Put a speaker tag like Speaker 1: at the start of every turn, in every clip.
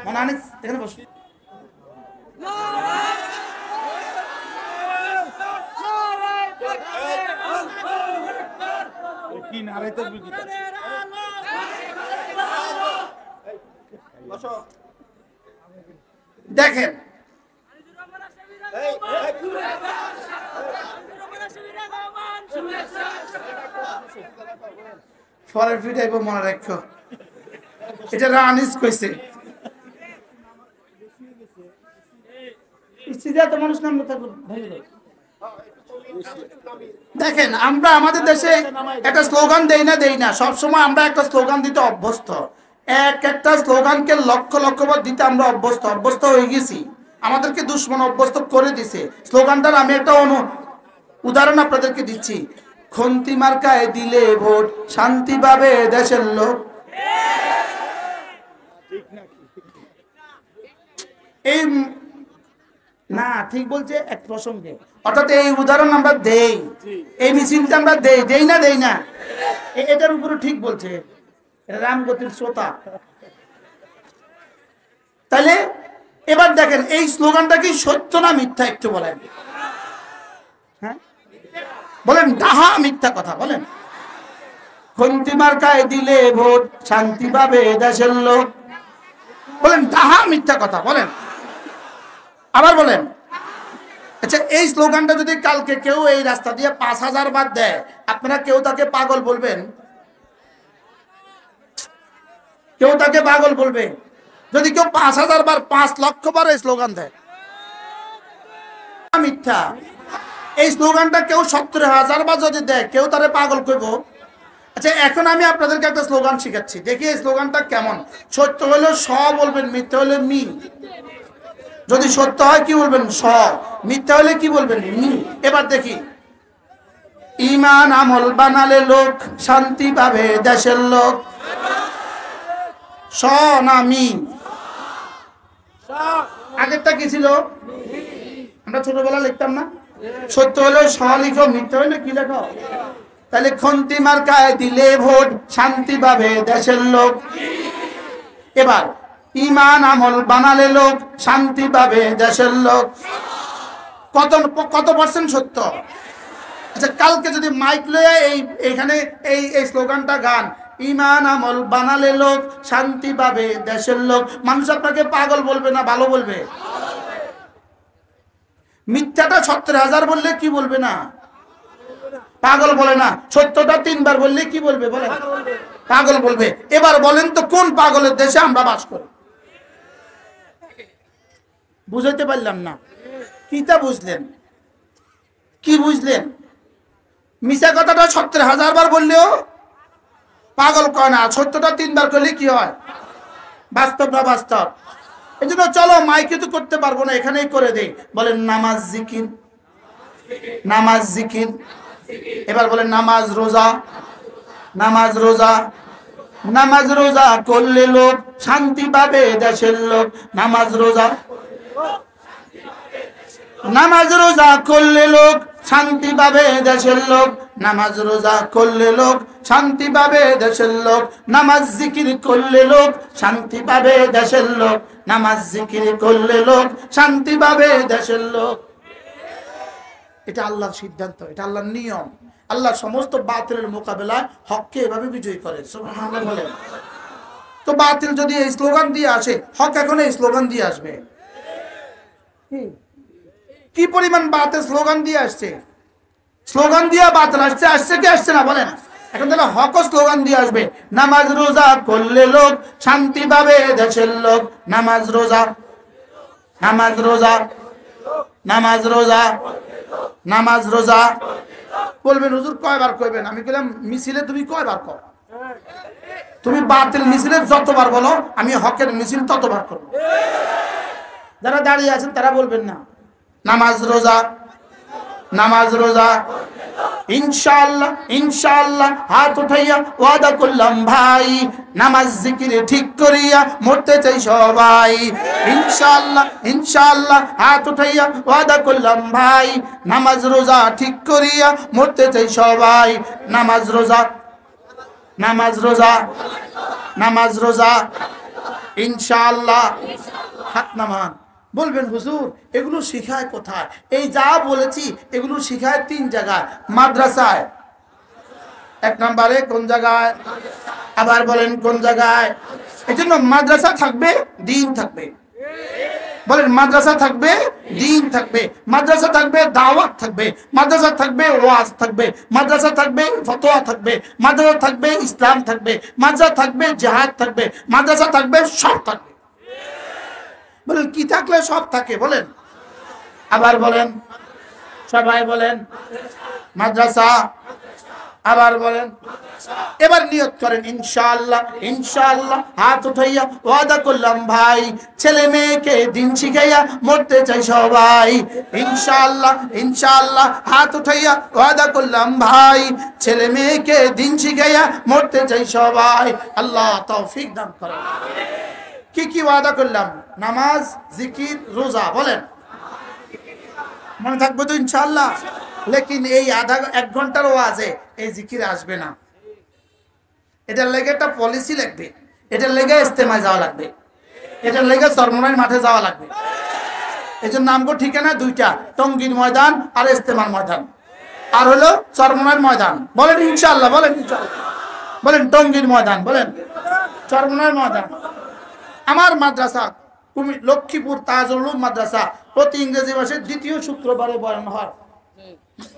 Speaker 1: মানে আনিস এখানে বস। কি নারাই তো দেখেন ফরের ফিটাইব মনে রাখো, এটা আনিস কইছে। দেখেন আমরা আমাদের দেশে একটা স্লোগান দেই না, সবসময় আমরা একটা স্লোগান দিতে অভ্যস্ত, একটা স্লোগানকে লক্ষ লক্ষবার দিতে আমরা অভ্যস্ত হয়ে গেছি, আমাদেরকে দুশ্মন অভ্যস্ত করে দিছে স্লোগানটার। আমি একটা উদাহরণ আপনাদেরকে দিচ্ছি, খন্তি মার্কায় দিলে ভোট শান্তি পাবে দেশের লোক। এই না ঠিক বলছে এক প্রসঙ্গে, অর্থাৎ এই উদাহরণ আমরা দেই, এই মিছিলটা আমরা দেই না, এটার উপরে ঠিক বলছে রামগতির শ্রোতা। তাহলে এবার দেখেন এই স্লোগানটা কি সত্য না মিথ্যা একটু বলেন, হ্যাঁ বলেন, ডাহা মিথ্যা কথা বলেন। খন্তি মার্কায় দিলে ভোট শান্তি পাবে দেশের লোক, বলেন ডাহা মিথ্যা কথা বলেন, আবার বলেন। আচ্ছা এই স্লোগানটা যদি কালকে কেউ এই রাস্তা দিয়ে 5000 বার দেয়, আপনারা কেউ তাকে পাগল বলবেন? কেউ তাকে পাগল বলবে? যদি কেউ 5000 বার 5 লক্ষ বার এই স্লোগান দেয়, মিথ্যা। এই স্লোগানটা কেউ 70,000 বার যদি দেয়, কেউ তারে পাগল কইব? আচ্ছা এখন আমি আপনাদেরকে একটা স্লোগান শিখাচ্ছি, দেখি এই স্লোগানটা কেমন। সত্য হলে স বলবেন, মিথ্যা হলে মি। যদি সত্য হয় কি বলবেন স, মিথ্যা হলে কি বলবেন মি। এবার দেখি, ঈমান আমল বানালে লোক শান্তি পাবে দেশের লোক। স না মি? আগেরটা কি ছিল? আমরা ছোটবেলা লিখতাম না, সত্য হলে স লিখো, মিথ্যা হলে কি লেখো? তাহলে খন্তি মার্কায় দিলে ভোট শান্তি পাবে দেশের লোক। এবার ঈমান আমল বানালে লোক শান্তি পাবে দেশের লোক। কত পার্সেন্ট সত্য? আচ্ছা কালকে যদি মাইক লয়ে এইখানে এই স্লোগানটা গান, ঈমান আমল বানালে লোক শান্তি পাবে দেশের লোক, মানুষ আপনাকে পাগল বলবে না ভালো বলবে? মিথ্যাটা 70,000 বললে কি বলবে না? পাগল বলে না। সত্যটা 3 বার বললে কি বলবে? বলে পাগল বলবে। এবার বলেন তো কোন পাগলের দেশে আমরা বাস করি? বুঝাইতে পারলাম না, কিটা বুঝলেন? কি বুঝলেন? মিছা কথাটা 70,000 বার বললেও পাগল কয় না, সত্যটা 3 বার করলে কি হয়? বাস্তব না বাস্তব? এই জন্য চলো মাইকে তো করতে পারবো না, এখানেই করে দেই। বলেন নামাজ জিকির, নামাজ জিকির। এবার বলেন নামাজ রোজা, নামাজ রোজা। নামাজ রোজা করলে লোক শান্তি পাবে দেশের লোক। নামাজ রোজা, নামাজ রোজা করলে লোক শান্তি পাবে দেশের লোক। নামাজ রোজা করলে লোক শান্তি পাবে দেশের লোক। নামাজ জিকির করলে লোক শান্তি পাবে দেশের লোক। নামাজ জিকির করলে লোক শান্তি পাবে দেশের লোক। এটা আল্লাহর সিদ্ধান্ত, এটা আল্লাহর নিয়ম। আল্লাহ সমস্ত বাতিলের মোকাবেলায় হককে এভাবে বিজয়ী করে। সুবহানাল্লাহ বলেন। তো বাতিল যদি এই স্লোগান দিয়ে আসে, হক এখন এই স্লোগান দিয়ে আসবে। কি পরিমাণ বাতিল স্লোগান দিয়ে আসছে, স্লোগান দিয়ে বাতিল আসছে কি আসছে না বলেন? এখন তাহলে হক স্লোগান দিয়ে আসবে, নামাজ রোজা করলে লোক শান্তি পাবে দেশের লোক। নামাজ রোজা, নামাজ রোজা, নামাজ রোজা, নামাজ রোজা। বলবেন হুজুর কয়বার কইবেন? আমি বললাম মিছিলে তুমি কয়বার কও? তুমি বাতিল মিছিলে যতবার বলো, আমি হকের মিছিল ততবার করব। যারা দাঁড়িয়ে আছেন তারা বলবেন না নামাজ রোজা, নামাজ রোজা। ইনশাআল্লাহ ইনশাআল্লাহ হাত উঠাইয়া ওয়াদা করলাম ভাই, নামাজ জিকির ঠিক করিয়া মরতে চাই সবাই। ইনশাআল্লাহ ইনশাআল্লাহ হাত উঠাইয়া ওয়াদা করলাম ভাই, নামাজ রোজা ঠিক করিয়া মরতে চাই সবাই। নামাজ রোজা, নামাজ রোজা, নামাজ রোজা, ইনশাআল্লাহ। হাত নামান। বলবেন হুজুর এগুলো শিখায় কোথায়? এই যা বলেছি এগুলো শিখায় 3 জায়গায়। মাদ্রাসায়, 1 নম্বরে কোন জায়গায়? আবার বলেন কোন জায়গায়? এজন্য মাদ্রাসা থাকবে, দ্বীন থাকবে। বলেন মাদ্রাসা থাকবে, দ্বীন থাকবে, মাদ্রাসা থাকবে, দাওয়াত থাকবে, মাদ্রাসা থাকবে, ওয়াজ থাকবে, মাদ্রাসা থাকবে, ফতোয়া থাকবে, মাদ্রাসা থাকবে, ইসলাম থাকবে, মাদ্রাসা থাকবে, জিহাদ থাকবে, মাদ্রাসা থাকবে, সব থাকবে। বলেন কি থাকলে সব থাকে? বলেন, আবার বলেন, সবাই বলেন মাদ্রাসা। আবার বলেন, এবার নিয়ত করেন ইনশাআল্লাহ। ইনশাআল্লাহ হাত উঠাইয়া ওয়াদা করলাম ভাই, ছেলে মেয়েকে দিন শিখাইয়া মরতে চাই সবাই। ইনশাআল্লাহ, ইনশাআল্লাহ হাত উঠাইয়া ওয়াদা করলাম ভাই, ছেলে মেয়েকে দিন শিখাইয়া মরতে চাই সবাই। আল্লাহ তৌফিক দান করেন। কি কি ওয়াদা করলাম? নামাজ, জিকির, রোজা। বলেন মনে থাকবে তো ইনশাআল্লাহ? লেকিন এই 1 ঘন্টার ওয়াজে এই জিকির আসবে না। এটার লেগে একটা পলিসি লাগবে, এটার লেগে ইস্তেমায় যাওয়া লাগবে, এটার লেগে চরমনাইর মাঠে যাওয়া লাগবে। এই জন্য নামগো ঠিকানা 2টা, টঙ্গীর ময়দান আর ইস্তেমার ময়দান, আর হলো চরমনাইর ময়দান। বলেন ইনশাআল্লাহ, বলেন ইনশাআল্লাহ, বলেন টঙ্গীর ময়দান, বলেন চরমনাইর ময়দান। আমার মাদ্রাসা লক্ষ্মীপুর তাজুল উলুম মাদ্রাসা প্রতি ইংরেজি মাসের 2য় শুক্রবারে বয়ান হয়।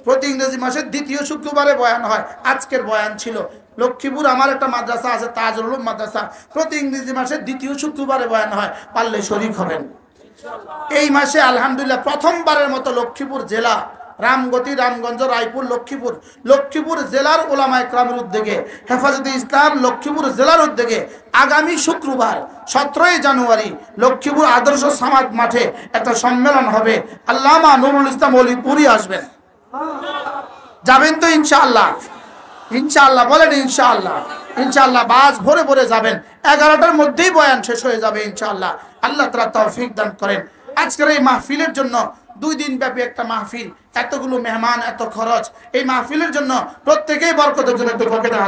Speaker 1: প্রতি ইংরেজি মাসের 2য় শুক্রবারে বয়ান হয়। আজকের বয়ান ছিল লক্ষ্মীপুর আমার একটা মাদ্রাসা আছে তাজুল উলুম মাদ্রাসা, প্রতি ইংরেজি মাসের 2য় শুক্রবারে বয়ান হয়। পারলে শরীক হবেন। এই মাসে আলহামদুলিল্লাহ প্রথমবারের মতো লক্ষ্মীপুর জেলা, রামগতি, রামগঞ্জ, রায়পুর, লক্ষ্মীপুর জেলার উলামায়ে কেরামের উদ্যোগে, হেফাজতে ইসলাম লক্ষ্মীপুর জেলার উদ্যোগে আগামী শুক্রবার 17 জানুয়ারি লক্ষ্মীপুর আদর্শ সমাজ মাঠে একটা সম্মেলন হবে। আল্লামা নুরুল ইসলাম অলিপুরি আসবেন। যাবেন তো ইনশাআল্লাহ? ইনশাআল্লাহ বলেন ইনশাআল্লাহ। ইনশাআল্লাহ বাস ভরে ভরে যাবেন। 11টার মধ্যেই বয়ান শেষ হয়ে যাবে ইনশাআল্লাহ। আল্লাহ তাআলা তৌফিক দান করেন। আজকের এই মাহফিলের জন্য 2 দিন ব্যাপী একটা মাহফিল, এতগুলো মেহমান, এত খরচ, এই মাহফিলের জন্য প্রত্যেকেই বরকতের জন্য একটু পকেটে